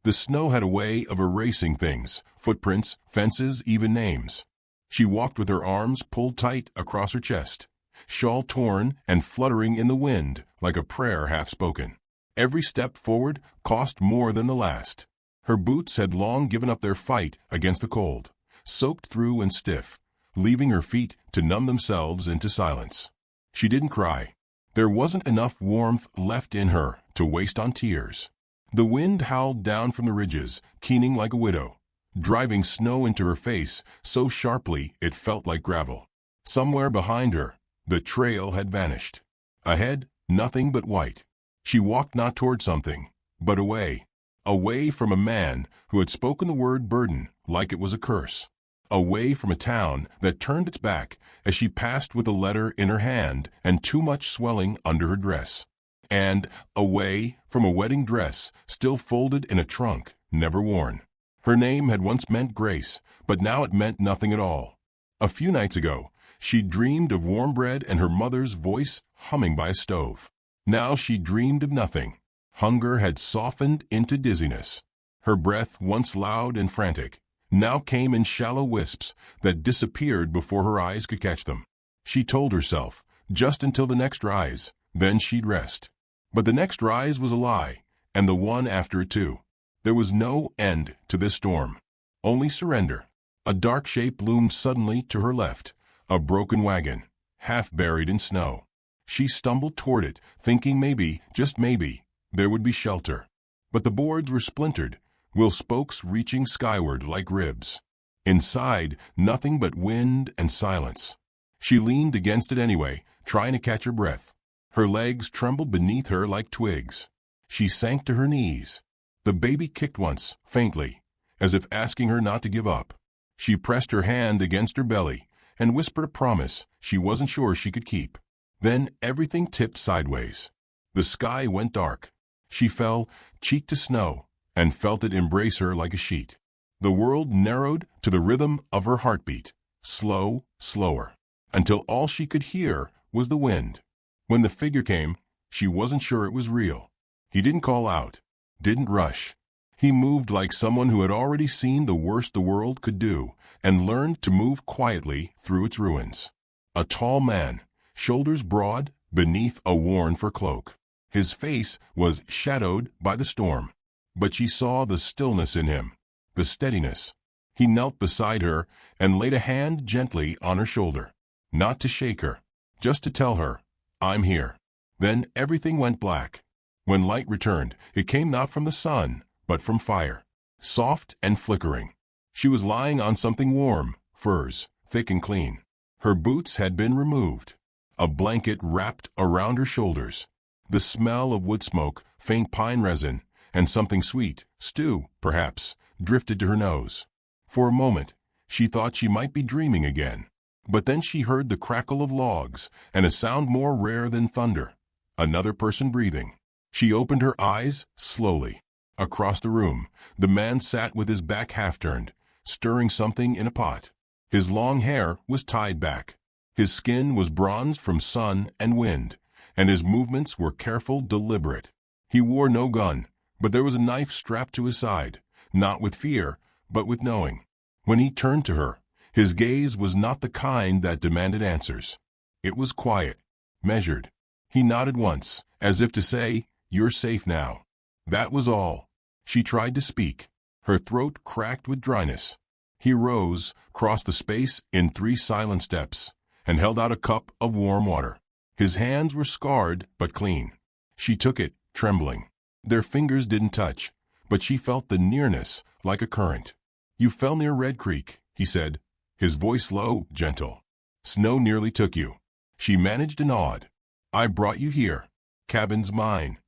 The snow had a way of erasing things, footprints, fences, even names. She walked with her arms pulled tight across her chest, shawl torn and fluttering in the wind like a prayer half-spoken. Every step forward cost more than the last. Her boots had long given up their fight against the cold, soaked through and stiff, leaving her feet to numb themselves into silence. She didn't cry. There wasn't enough warmth left in her to waste on tears. The wind howled down from the ridges, keening like a widow, driving snow into her face so sharply it felt like gravel. Somewhere behind her, the trail had vanished. Ahead, nothing but white. She walked not toward something, but away. Away from a man who had spoken the word burden like it was a curse. Away from a town that turned its back as she passed with a letter in her hand and too much swelling under her dress. And away from a wedding dress still folded in a trunk, never worn. Her name had once meant Grace, but now it meant nothing at all. A few nights ago, she dreamed of warm bread and her mother's voice humming by a stove. Now she dreamed of nothing. Hunger had softened into dizziness. Her breath, once loud and frantic, now came in shallow wisps that disappeared before her eyes could catch them. She told herself, just until the next rise, then she'd rest. But the next rise was a lie, and the one after it too. There was no end to this storm. Only surrender. A dark shape loomed suddenly to her left, a broken wagon, half buried in snow. She stumbled toward it, thinking maybe, just maybe, there would be shelter. But the boards were splintered, wheel spokes reaching skyward like ribs. Inside, nothing but wind and silence. She leaned against it anyway, trying to catch her breath. Her legs trembled beneath her like twigs. She sank to her knees. The baby kicked once, faintly, as if asking her not to give up. She pressed her hand against her belly and whispered a promise she wasn't sure she could keep. Then everything tipped sideways. The sky went dark. She fell, cheek to snow, and felt it embrace her like a sheet. The world narrowed to the rhythm of her heartbeat, slow, slower, until all she could hear was the wind. When the figure came, she wasn't sure it was real. He didn't call out, didn't rush. He moved like someone who had already seen the worst the world could do and learned to move quietly through its ruins. A tall man, shoulders broad beneath a worn fur cloak. His face was shadowed by the storm, but she saw the stillness in him, the steadiness. He knelt beside her and laid a hand gently on her shoulder, not to shake her, just to tell her, "I'm here." Then everything went black. When light returned, it came not from the sun, but from fire, soft and flickering. She was lying on something warm, furs, thick and clean. Her boots had been removed. A blanket wrapped around her shoulders. The smell of wood smoke, faint pine resin, and something sweet, stew, perhaps, drifted to her nose. For a moment, she thought she might be dreaming again. But then she heard the crackle of logs and a sound more rare than thunder. Another person breathing. She opened her eyes slowly. Across the room, the man sat with his back half-turned, stirring something in a pot. His long hair was tied back. His skin was bronzed from sun and wind, and his movements were careful, deliberate. He wore no gun, but there was a knife strapped to his side, not with fear, but with knowing. When he turned to her, his gaze was not the kind that demanded answers. It was quiet, measured. He nodded once, as if to say, "You're safe now." That was all. She tried to speak. Her throat cracked with dryness. He rose, crossed the space in 3 silent steps, and held out a cup of warm water. His hands were scarred but clean. She took it, trembling. Their fingers didn't touch, but she felt the nearness like a current. "You fell near Red Creek," he said, his voice low, gentle. "Snow nearly took you." She managed a nod. "I brought you here. Cabin's mine."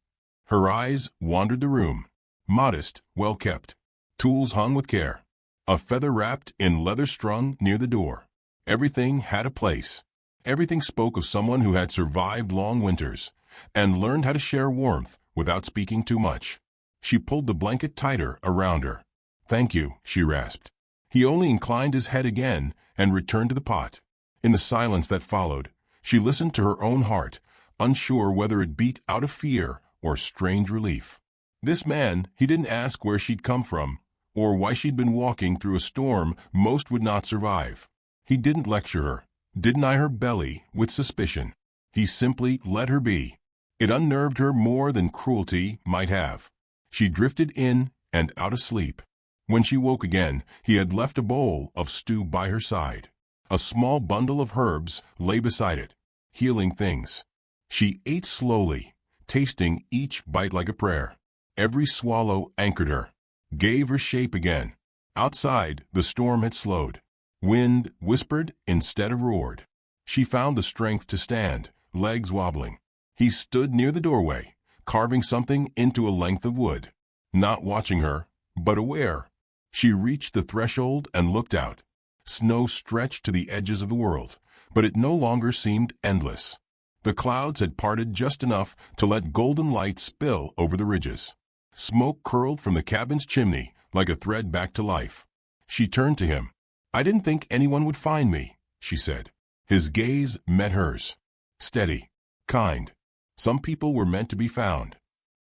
Her eyes wandered the room. Modest, well kept. Tools hung with care. A feather wrapped in leather strung near the door. Everything had a place. Everything spoke of someone who had survived long winters and learned how to share warmth without speaking too much. She pulled the blanket tighter around her. "Thank you," she rasped. He only inclined his head again and returned to the pot. In the silence that followed, she listened to her own heart, unsure whether it beat out of fear or strange relief. This man, he didn't ask where she'd come from, or why she'd been walking through a storm most would not survive. He didn't lecture her, didn't eye her belly with suspicion. He simply let her be. It unnerved her more than cruelty might have. She drifted in and out of sleep. When she woke again, he had left a bowl of stew by her side. A small bundle of herbs lay beside it, healing things. She ate slowly, tasting each bite like a prayer. Every swallow anchored her, gave her shape again. Outside, the storm had slowed. Wind whispered instead of roared. She found the strength to stand, legs wobbling. He stood near the doorway, carving something into a length of wood. Not watching her, but aware. She reached the threshold and looked out. Snow stretched to the edges of the world, but it no longer seemed endless. The clouds had parted just enough to let golden light spill over the ridges. Smoke curled from the cabin's chimney like a thread back to life. She turned to him. "I didn't think anyone would find me," she said. His gaze met hers. Steady, kind. Some people were meant to be found.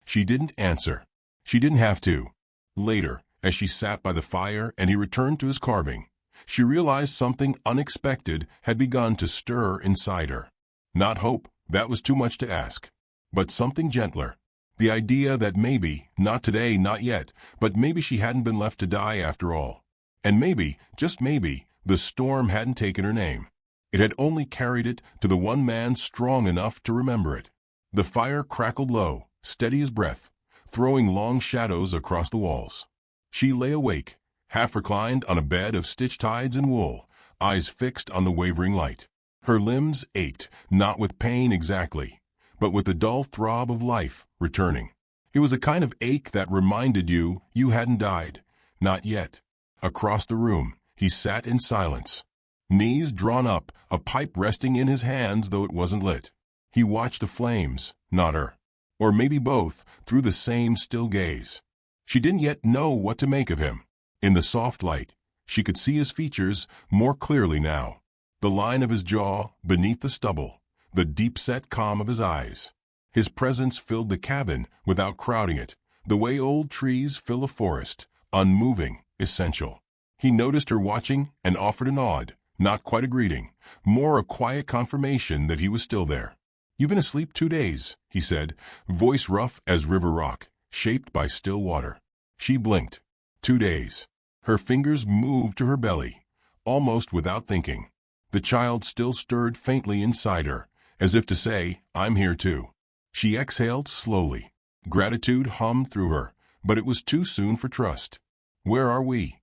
She didn't answer. She didn't have to. Later, as she sat by the fire and he returned to his carving, she realized something unexpected had begun to stir inside her. Not hope, that was too much to ask, but something gentler. The idea that maybe, not today, not yet, but maybe she hadn't been left to die after all. And maybe, just maybe, the storm hadn't taken her name. It had only carried it to the one man strong enough to remember it. The fire crackled low, steady as breath, throwing long shadows across the walls. She lay awake, half reclined on a bed of stitched hides and wool, eyes fixed on the wavering light. Her limbs ached, not with pain exactly, but with the dull throb of life returning. It was a kind of ache that reminded you hadn't died. Not yet. Across the room, he sat in silence, knees drawn up, a pipe resting in his hands though it wasn't lit. He watched the flames, not her. Or maybe both, through the same still gaze. She didn't yet know what to make of him. In the soft light, she could see his features more clearly now. The line of his jaw beneath the stubble, the deep-set calm of his eyes. His presence filled the cabin without crowding it, the way old trees fill a forest, unmoving, essential. He noticed her watching and offered a nod, not quite a greeting, more a quiet confirmation that he was still there. "You've been asleep 2 days," he said, voice rough as river rock, shaped by still water. She blinked. 2 days. Her fingers moved to her belly, almost without thinking. The child still stirred faintly inside her, as if to say, "I'm here too." She exhaled slowly. Gratitude hummed through her, but it was too soon for trust. "Where are we?"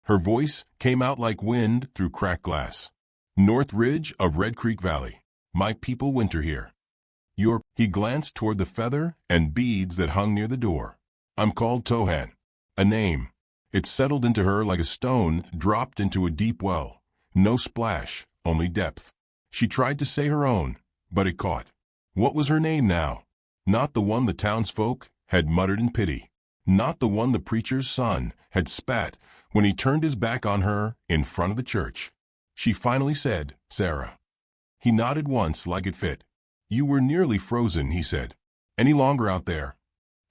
Her voice came out like wind through cracked glass. "North ridge of Red Creek Valley. My people winter here." He glanced toward the feather and beads that hung near the door. "I'm called Tohan." A name. It settled into her like a stone dropped into a deep well. No splash, only depth. She tried to say her own, but it caught. What was her name now? Not the one the townsfolk had muttered in pity. Not the one the preacher's son had spat when he turned his back on her in front of the church. She finally said, "Sarah." He nodded once like it fit. "You were nearly frozen," he said. "Any longer out there?"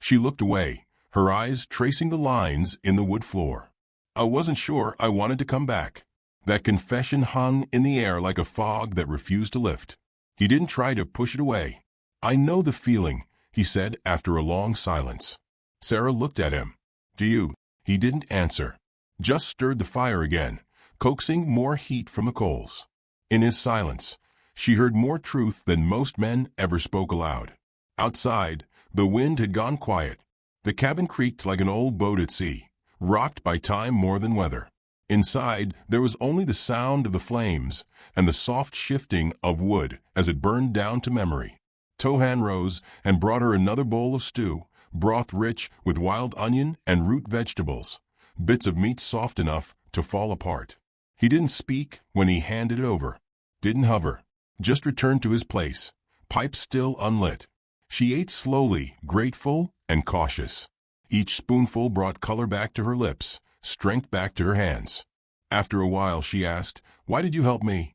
She looked away, her eyes tracing the lines in the wood floor. "I wasn't sure I wanted to come back." That confession hung in the air like a fog that refused to lift. He didn't try to push it away. "I know the feeling," he said after a long silence. Sarah looked at him. "Do you?" He didn't answer, just stirred the fire again, coaxing more heat from the coals. In his silence, she heard more truth than most men ever spoke aloud. Outside, the wind had gone quiet. The cabin creaked like an old boat at sea, rocked by time more than weather. Inside, there was only the sound of the flames and the soft shifting of wood as it burned down to memory. Tohan rose and brought her another bowl of stew, broth rich with wild onion and root vegetables, bits of meat soft enough to fall apart. He didn't speak when he handed it over, didn't hover, just returned to his place, pipe still unlit. She ate slowly, grateful and cautious. Each spoonful brought color back to her lips, strength back to her hands. After a while she asked, "Why did you help me?"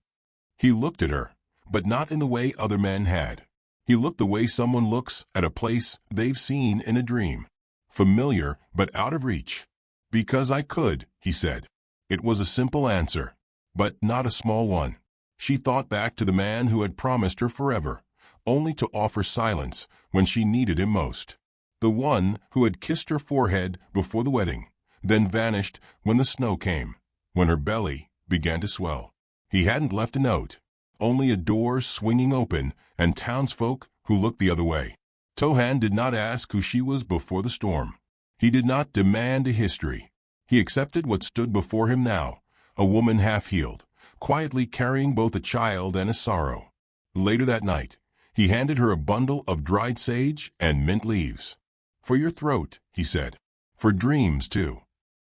He looked at her, but not in the way other men had. He looked the way someone looks at a place they've seen in a dream. familiar but out of reach. "Because I could," he said. It was a simple answer, but not a small one. She thought back to the man who had promised her forever, only to offer silence when she needed him most. The one who had kissed her forehead before the wedding, then vanished when the snow came, when her belly began to swell. He hadn't left a note, only a door swinging open and townsfolk who looked the other way. Tohan did not ask who she was before the storm. He did not demand a history. He accepted what stood before him now, a woman half-healed, quietly carrying both a child and a sorrow. Later that night, he handed her a bundle of dried sage and mint leaves. "For your throat," he said. "For dreams, too."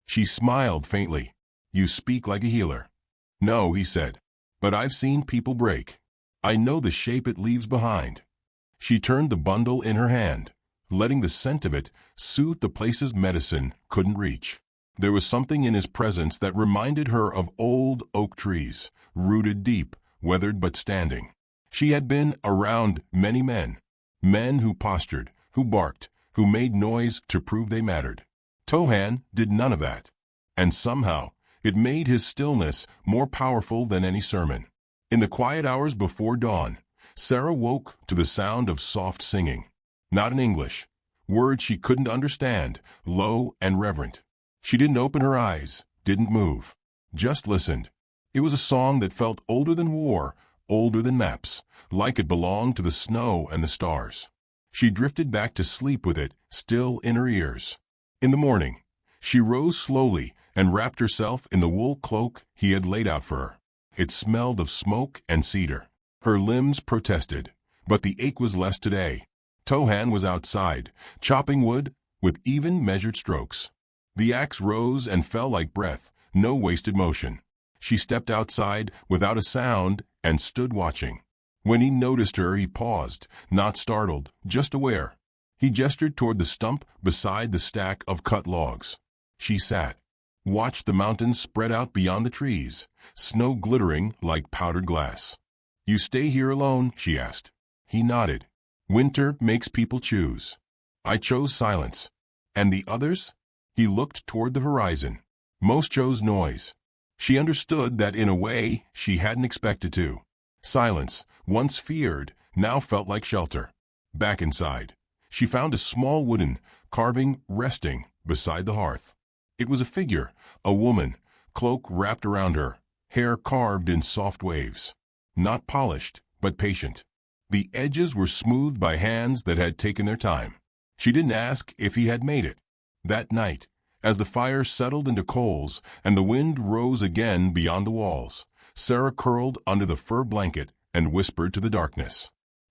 She smiled faintly. "You speak like a healer." "No," he said, "but I've seen people break. I know the shape it leaves behind." She turned the bundle in her hand, letting the scent of it soothe the places medicine couldn't reach. There was something in his presence that reminded her of old oak trees, rooted deep, weathered but standing. She had been around many men, men who postured, who barked, who made noise to prove they mattered. Tohan did none of that, and somehow it made his stillness more powerful than any sermon. In the quiet hours before dawn, Sarah woke to the sound of soft singing. Not in English, words she couldn't understand, low and reverent. She didn't open her eyes, didn't move, just listened. It was a song that felt older than war, older than maps, like it belonged to the snow and the stars. She drifted back to sleep with it still in her ears. In the morning, she rose slowly and wrapped herself in the wool cloak he had laid out for her. It smelled of smoke and cedar. Her limbs protested, but the ache was less today. Tohan was outside, chopping wood with even measured strokes. The axe rose and fell like breath, no wasted motion. She stepped outside without a sound and stood watching. When he noticed her, he paused, not startled, just aware. He gestured toward the stump beside the stack of cut logs. She sat, watched the mountains spread out beyond the trees, snow glittering like powdered glass. "You stay here alone?" she asked. He nodded. "Winter makes people choose. I chose silence. And the others?" He looked toward the horizon. "Most chose noise." She understood that in a way she hadn't expected to. Silence, once feared, now felt like shelter. Back inside, she found a small wooden carving resting beside the hearth. It was a figure, a woman, cloak wrapped around her, hair carved in soft waves. Not polished, but patient. The edges were smoothed by hands that had taken their time. She didn't ask if he had made it. That night, as the fire settled into coals and the wind rose again beyond the walls, Sarah curled under the fur blanket and whispered to the darkness.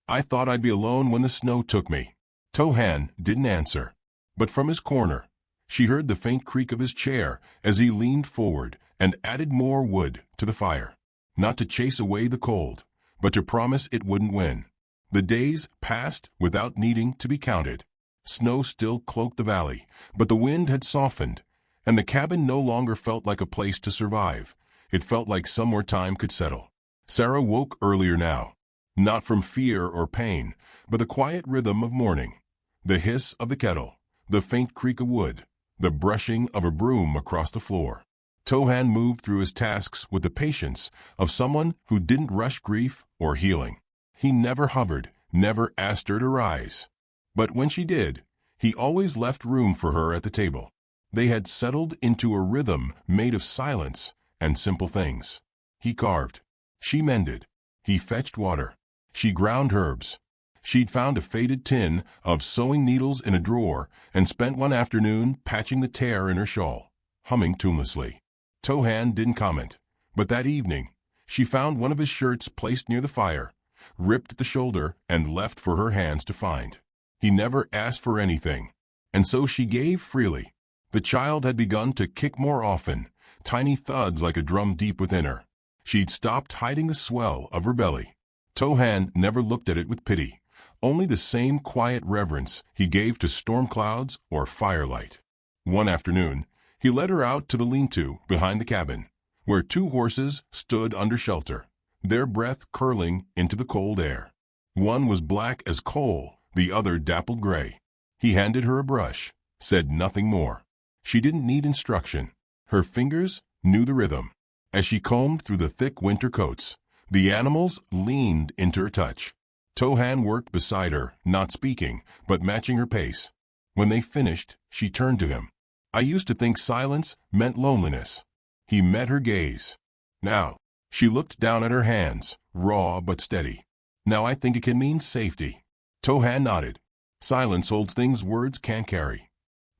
"I thought I'd be alone when the snow took me." Tohan didn't answer, but from his corner, she heard the faint creak of his chair as he leaned forward and added more wood to the fire. Not to chase away the cold, but to promise it wouldn't win. The days passed without needing to be counted. Snow still cloaked the valley, but the wind had softened, and the cabin no longer felt like a place to survive. It felt like somewhere time could settle. Sarah woke earlier now, not from fear or pain, but the quiet rhythm of morning. The hiss of the kettle, the faint creak of wood, the brushing of a broom across the floor. Tohan moved through his tasks with the patience of someone who didn't rush grief or healing. He never hovered, never asked her to rise. But when she did, he always left room for her at the table. They had settled into a rhythm made of silence and simple things. He carved. She mended. He fetched water. She ground herbs. She'd found a faded tin of sewing needles in a drawer and spent one afternoon patching the tear in her shawl, humming tunelessly. Tohan didn't comment, but that evening, she found one of his shirts placed near the fire, ripped at the shoulder and left for her hands to find. He never asked for anything, and so she gave freely. The child had begun to kick more often, tiny thuds like a drum deep within her. She'd stopped hiding the swell of her belly. Tohan never looked at it with pity, only the same quiet reverence he gave to storm clouds or firelight. One afternoon, he led her out to the lean-to behind the cabin, where two horses stood under shelter, their breath curling into the cold air. One was black as coal, the other dappled gray. He handed her a brush. said nothing more. She didn't need instruction. Her fingers knew the rhythm. As she combed through the thick winter coats, the animals leaned into her touch. Tohan worked beside her, not speaking, but matching her pace. When they finished, she turned to him. I used to think silence meant loneliness. He met her gaze. Now, she looked down at her hands, raw but steady. Now I think it can mean safety. Tohan nodded. Silence holds things words can't carry.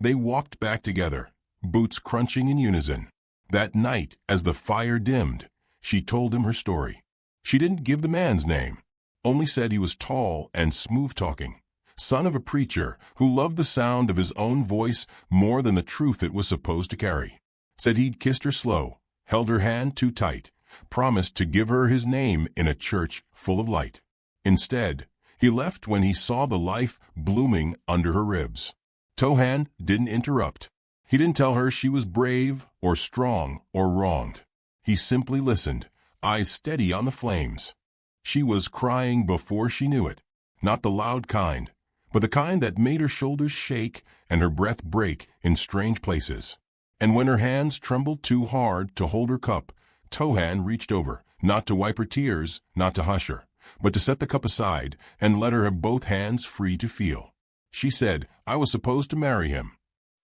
They walked back together, boots crunching in unison. That night, as the fire dimmed, she told him her story. She didn't give the man's name, only said he was tall and smooth-talking, son of a preacher who loved the sound of his own voice more than the truth it was supposed to carry. Said he'd kissed her slow, held her hand too tight, promised to give her his name in a church full of light. Instead, he left when he saw the life blooming under her ribs. Tohan didn't interrupt. He didn't tell her she was brave or strong or wronged. He simply listened, eyes steady on the flames. She was crying before she knew it, not the loud kind, but the kind that made her shoulders shake and her breath break in strange places. And when her hands trembled too hard to hold her cup, Tohan reached over, not to wipe her tears, not to hush her, but to set the cup aside and let her have both hands free to feel. She said, I was supposed to marry him.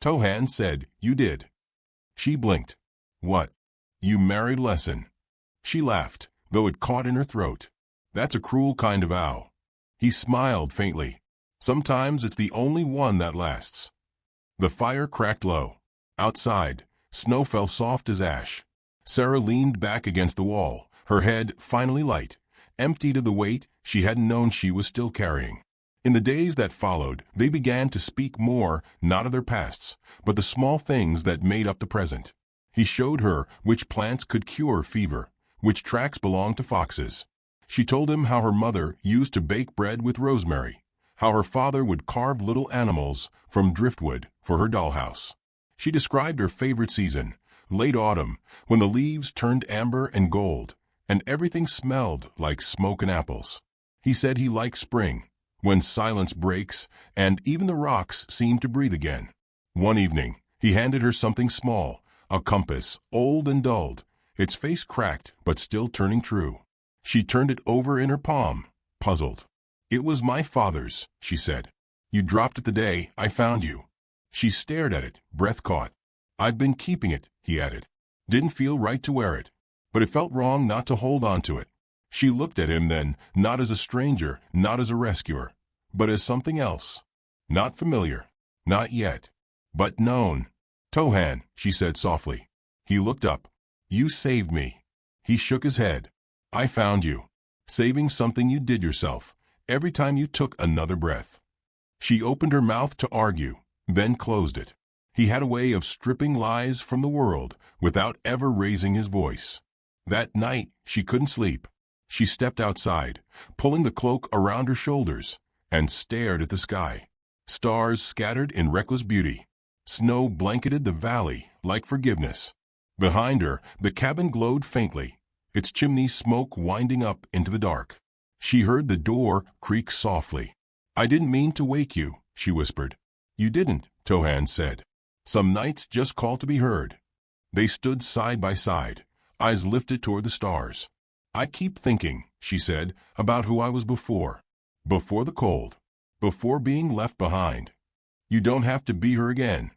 Tohan said, you did. She blinked. What? You married Lesson. She laughed, though it caught in her throat. That's a cruel kind of vow. He smiled faintly. Sometimes it's the only one that lasts. The fire cracked low. Outside, snow fell soft as ash. Sarah leaned back against the wall, her head finally light, emptied of the weight she hadn't known she was still carrying. In the days that followed, they began to speak more, not of their pasts, but the small things that made up the present. He showed her which plants could cure fever, which tracks belonged to foxes. She told him how her mother used to bake bread with rosemary, how her father would carve little animals from driftwood for her dollhouse. She described her favorite season, late autumn, when the leaves turned amber and gold, and everything smelled like smoke and apples. He said he liked spring, when silence breaks and even the rocks seem to breathe again. One evening, he handed her something small, a compass, old and dulled, its face cracked but still turning true. She turned it over in her palm, puzzled. It was my father's, she said. You dropped it the day I found you. She stared at it, breath caught. I've been keeping it, he added. Didn't feel right to wear it, but it felt wrong not to hold on to it. She looked at him then, not as a stranger, not as a rescuer, but as something else. Not familiar, not yet, but known. Tohan, she said softly. He looked up. You saved me. He shook his head. I found you. Saving something you did yourself, every time you took another breath. She opened her mouth to argue, then closed it. He had a way of stripping lies from the world without ever raising his voice. That night, she couldn't sleep. She stepped outside, pulling the cloak around her shoulders, and stared at the sky. Stars scattered in reckless beauty. Snow blanketed the valley like forgiveness. Behind her, the cabin glowed faintly, its chimney smoke winding up into the dark. She heard the door creak softly. I didn't mean to wake you, she whispered. You didn't, Tohan said. Some nights just call to be heard. They stood side by side, eyes lifted toward the stars. I keep thinking, she said, about who I was before. Before the cold. Before being left behind. You don't have to be her again.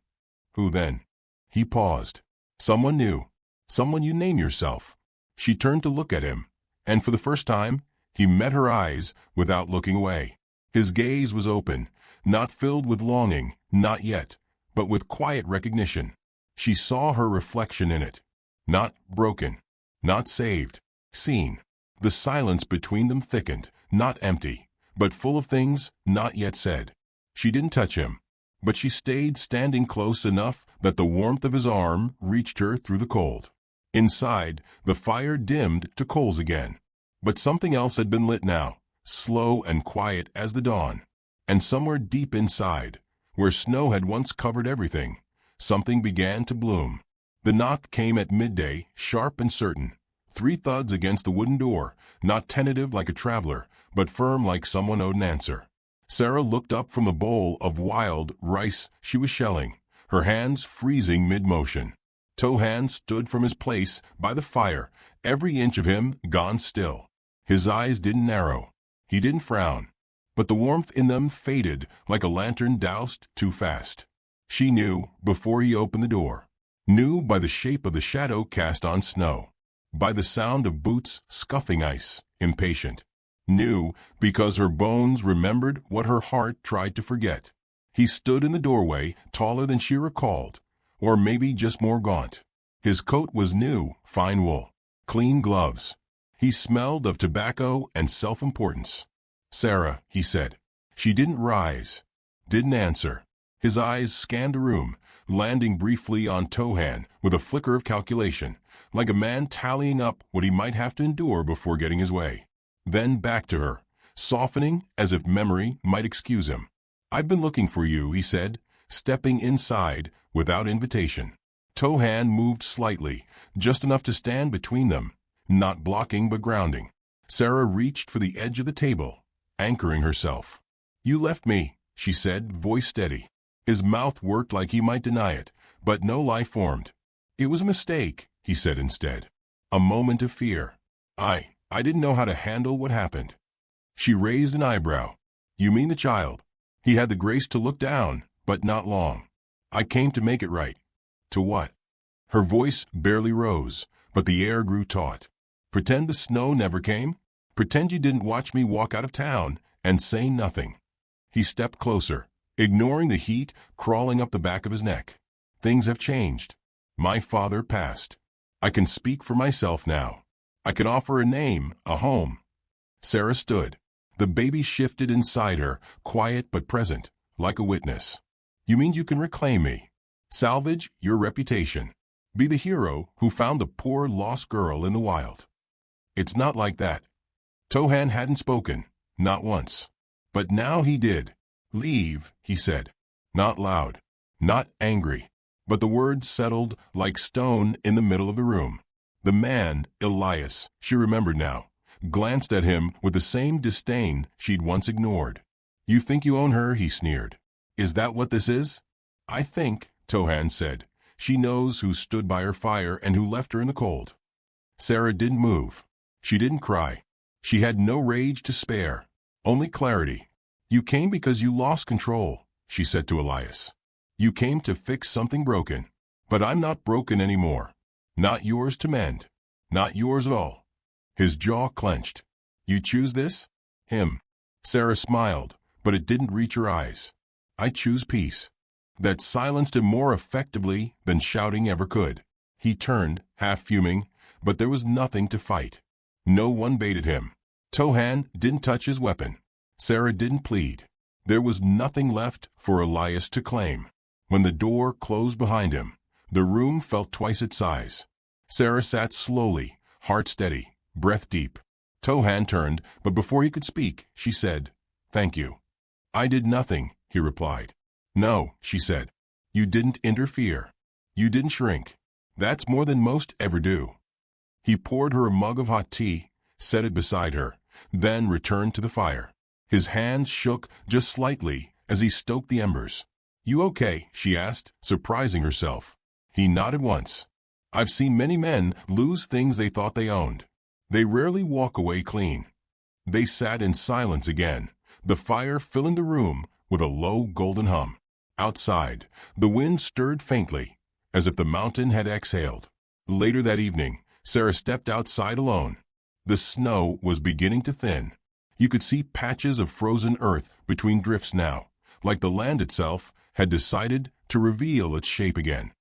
Who then? He paused. Someone new. Someone you name yourself. She turned to look at him, and for the first time, he met her eyes without looking away. His gaze was open, not filled with longing, not yet, but with quiet recognition. She saw her reflection in it. Not broken, not saved, seen. The silence between them thickened, not empty, but full of things not yet said. She didn't touch him, but she stayed standing close enough that the warmth of his arm reached her through the cold. Inside, the fire dimmed to coals again, but something else had been lit now, slow and quiet as the dawn. And somewhere deep inside, where snow had once covered everything, something began to bloom. The knock came at midday, sharp and certain. 3 thuds against the wooden door, not tentative like a traveler, but firm like someone owed an answer. Sarah looked up from the bowl of wild rice she was shelling, her hands freezing mid-motion. Tohan stood from his place by the fire, every inch of him gone still. His eyes didn't narrow. He didn't frown. But the warmth in them faded like a lantern doused too fast. She knew before he opened the door. Knew by the shape of the shadow cast on snow. By the sound of boots scuffing ice, impatient. Knew because her bones remembered what her heart tried to forget. He stood in the doorway, taller than she recalled, or maybe just more gaunt. His coat was new, fine wool. Clean gloves. He smelled of tobacco and self-importance. "Sarah," he said. She didn't rise. Didn't answer. His eyes scanned the room, landing briefly on Tohan with a flicker of calculation, like a man tallying up what he might have to endure before getting his way. Then back to her, softening as if memory might excuse him. "I've been looking for you," he said, stepping inside without invitation. Tohan moved slightly, just enough to stand between them, not blocking but grounding. Sarah reached for the edge of the table, anchoring herself. "You left me," she said, voice steady. His mouth worked like he might deny it, but no lie formed. "It was a mistake," he said instead. "A moment of fear. I didn't know how to handle what happened." She raised an eyebrow. "You mean the child?" He had the grace to look down, but not long. "I came to make it right." "To what?" Her voice barely rose, but the air grew taut. "Pretend the snow never came? Pretend you didn't watch me walk out of town and say nothing." He stepped closer, ignoring the heat crawling up the back of his neck. "Things have changed. My father passed. I can speak for myself now. I can offer a name, a home." Sarah stood. The baby shifted inside her, quiet but present, like a witness. "You mean you can reclaim me? Salvage your reputation? Be the hero who found the poor lost girl in the wild?" "It's not like that." Tohan hadn't spoken, not once. But now he did. "Leave," he said. Not loud, not angry, but the words settled like stone in the middle of the room. The man, Elias, she remembered now, glanced at him with the same disdain she'd once ignored. "You think you own her?" he sneered. "Is that what this is?" "I think," Tohan said, "she knows who stood by her fire and who left her in the cold." Sarah didn't move. She didn't cry. She had no rage to spare, only clarity. "You came because you lost control," she said to Elias. "You came to fix something broken. But I'm not broken anymore. Not yours to mend. Not yours at all." His jaw clenched. "You choose this?" "Him." Sarah smiled, but it didn't reach her eyes. "I choose peace." That silenced him more effectively than shouting ever could. He turned, half fuming, but there was nothing to fight. No one baited him. Tohan didn't touch his weapon. Sarah didn't plead. There was nothing left for Elias to claim. When the door closed behind him, the room felt twice its size. Sarah sat slowly, heart steady, breath deep. Tohan turned, but before he could speak, she said, "Thank you." "I did nothing," he replied. "No," she said. "You didn't interfere. You didn't shrink. That's more than most ever do." He poured her a mug of hot tea, set it beside her, then returned to the fire. His hands shook just slightly as he stoked the embers. "You okay?" she asked, surprising herself. He nodded once. "I've seen many men lose things they thought they owned. They rarely walk away clean." They sat in silence again, the fire filling the room with a low golden hum. Outside, the wind stirred faintly, as if the mountain had exhaled. Later that evening, Sarah stepped outside alone. The snow was beginning to thin. You could see patches of frozen earth between drifts now, like the land itself had decided to reveal its shape again.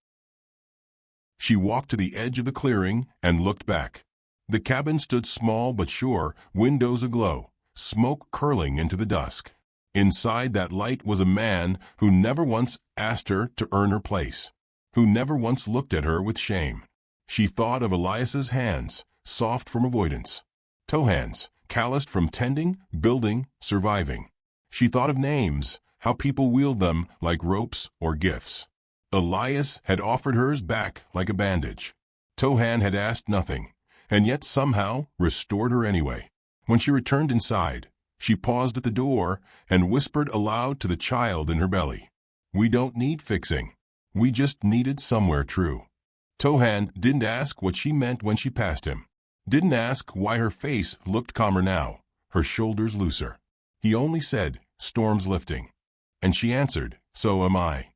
She walked to the edge of the clearing and looked back. The cabin stood small but sure, windows aglow, smoke curling into the dusk. Inside that light was a man who never once asked her to earn her place, who never once looked at her with shame. She thought of Elias's hands, soft from avoidance. Tohan's, calloused from tending, building, surviving. She thought of names, how people wield them like ropes or gifts. Elias had offered hers back like a bandage. Tohan had asked nothing, and yet somehow restored her anyway. When she returned inside, She paused at the door and whispered aloud to the child in her belly. "We don't need fixing. We just needed somewhere true." Tohan didn't ask what she meant when she passed him. Didn't ask why her face looked calmer now, her shoulders looser. He only said, "Storm's lifting." And she answered, "So am I."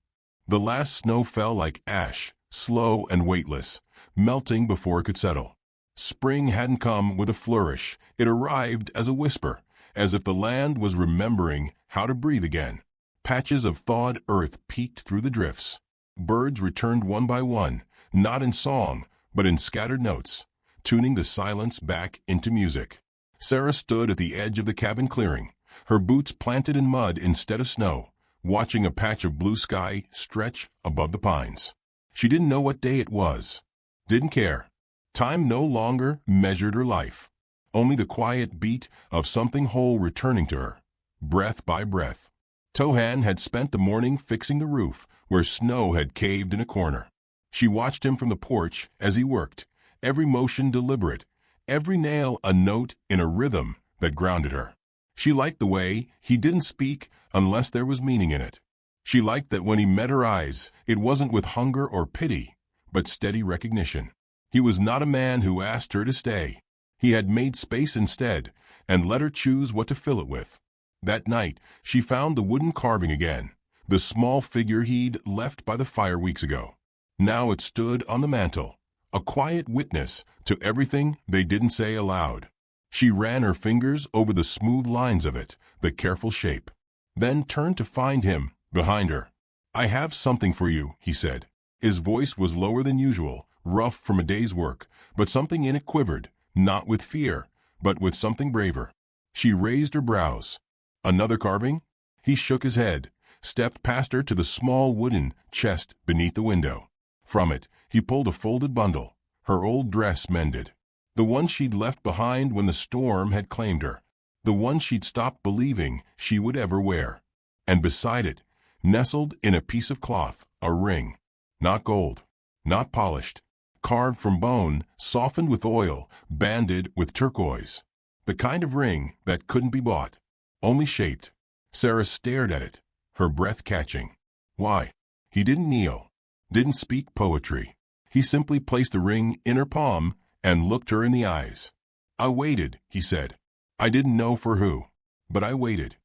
The last snow fell like ash, slow and weightless, melting before it could settle. Spring hadn't come with a flourish. It arrived as a whisper, as if the land was remembering how to breathe again. Patches of thawed earth peeked through the drifts. Birds returned one by one, not in song, but in scattered notes, tuning the silence back into music. Sarah stood at the edge of the cabin clearing, her boots planted in mud instead of snow, watching a patch of blue sky stretch above the pines. She didn't know what day it was. Didn't care. Time no longer measured her life. Only the quiet beat of something whole returning to her, breath by breath. Tohan had spent the morning fixing the roof where snow had caved in a corner. She watched him from the porch as he worked, every motion deliberate, every nail a note in a rhythm that grounded her. She liked the way he didn't speak unless there was meaning in it. She liked that when he met her eyes, it wasn't with hunger or pity, but steady recognition. He was not a man who asked her to stay. He had made space instead and let her choose what to fill it with. That night, she found the wooden carving again, the small figure he'd left by the fire weeks ago. Now it stood on the mantel, a quiet witness to everything they didn't say aloud. She ran her fingers over the smooth lines of it, the careful shape, then turned to find him behind her. "I have something for you," he said. His voice was lower than usual, rough from a day's work, but something in it quivered, not with fear, but with something braver. She raised her brows. "Another carving?" He shook his head, stepped past her to the small wooden chest beneath the window. From it, he pulled a folded bundle, her old dress mended. The one she'd left behind when the storm had claimed her. The one she'd stopped believing she would ever wear. And beside it, nestled in a piece of cloth, a ring. Not gold, not polished. Carved from bone, softened with oil, banded with turquoise. The kind of ring that couldn't be bought, only shaped. Sarah stared at it, her breath catching. Why? He didn't kneel, didn't speak poetry. He simply placed the ring in her palm and looked her in the eyes. "I waited," he said. "I didn't know for who, but I waited."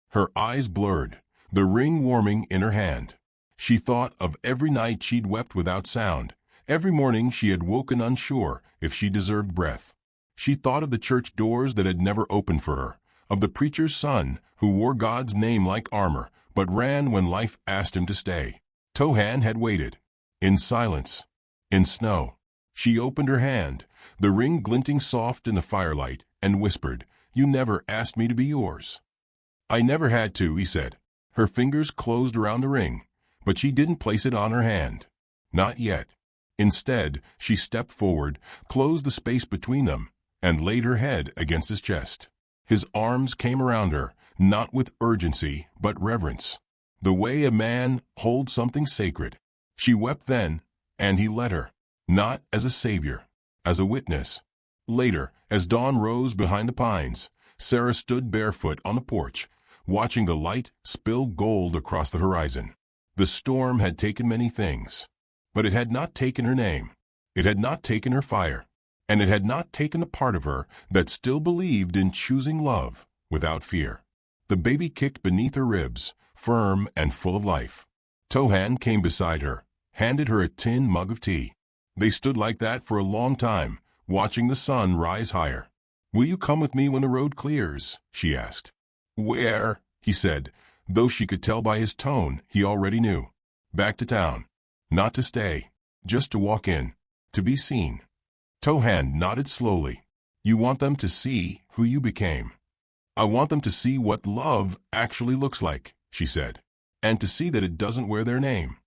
Her eyes blurred, the ring warming in her hand. She thought of every night she'd wept without sound, every morning she had woken unsure if she deserved breath. She thought of the church doors that had never opened for her, of the preacher's son who wore God's name like armor, but ran when life asked him to stay. Tohan had waited, in silence, in snow. She opened her hand, the ring glinting soft in the firelight, and whispered, "You never asked me to be yours." "I never had to," he said. Her fingers closed around the ring, but she didn't place it on her hand. Not yet. Instead, she stepped forward, closed the space between them, and laid her head against his chest. His arms came around her, not with urgency, but reverence. The way a man holds something sacred. She wept then, and he let her. Not as a savior, as a witness. Later, as dawn rose behind the pines, Sarah stood barefoot on the porch, watching the light spill gold across the horizon. The storm had taken many things, but it had not taken her name. It had not taken her fire, and it had not taken the part of her that still believed in choosing love without fear. The baby kicked beneath her ribs, firm and full of life. Tohan came beside her, handed her a tin mug of tea. They stood like that for a long time, watching the sun rise higher. "Will you come with me when the road clears?" she asked. "Where?" he said, though she could tell by his tone he already knew. "Back to town. Not to stay, just to walk in, to be seen." Tohan nodded slowly. "You want them to see who you became." "I want them to see what love actually looks like," she said, "and to see that it doesn't wear their name."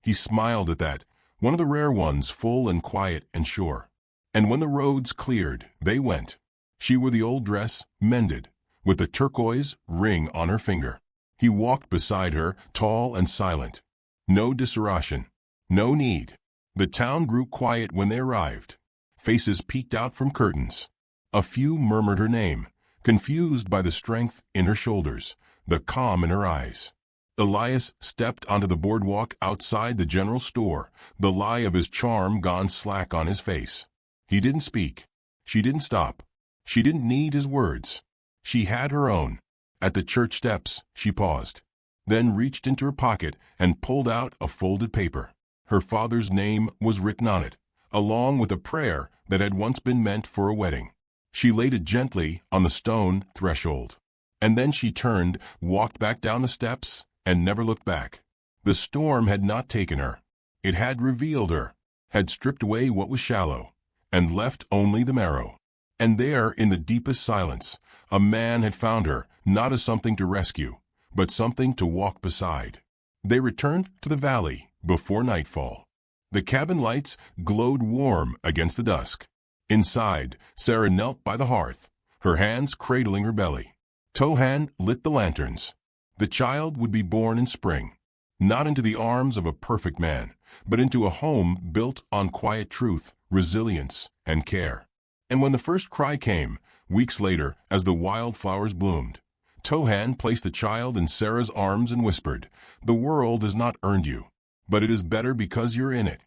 He smiled at that, one of the rare ones, full and quiet and sure. And when the roads cleared, they went. She wore the old dress, mended, with the turquoise ring on her finger. He walked beside her, tall and silent. No dissertation, no need. The town grew quiet when they arrived. Faces peeked out from curtains. A few murmured her name, confused by the strength in her shoulders, the calm in her eyes. Elias stepped onto the boardwalk outside the general store, the lie of his charm gone slack on his face. He didn't speak. She didn't stop. She didn't need his words. She had her own. At the church steps, she paused, then reached into her pocket and pulled out a folded paper. Her father's name was written on it, along with a prayer that had once been meant for a wedding. She laid it gently on the stone threshold. And then she turned, walked back down the steps, and never looked back. The storm had not taken her. It had revealed her, had stripped away what was shallow, and left only the marrow. And there, in the deepest silence, a man had found her, not as something to rescue, but something to walk beside. They returned to the valley before nightfall. The cabin lights glowed warm against the dusk. Inside, Sarah knelt by the hearth, her hands cradling her belly. Tohan lit the lanterns. The child would be born in spring, not into the arms of a perfect man, but into a home built on quiet truth, resilience, and care. And when the first cry came, weeks later, as the wildflowers bloomed, Tohan placed the child in Sarah's arms and whispered, "The world has not earned you, but it is better because you're in it."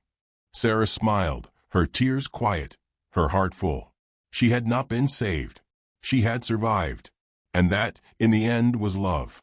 Sarah smiled, her tears quiet, her heart full. She had not been saved. She had survived. And that, in the end, was love.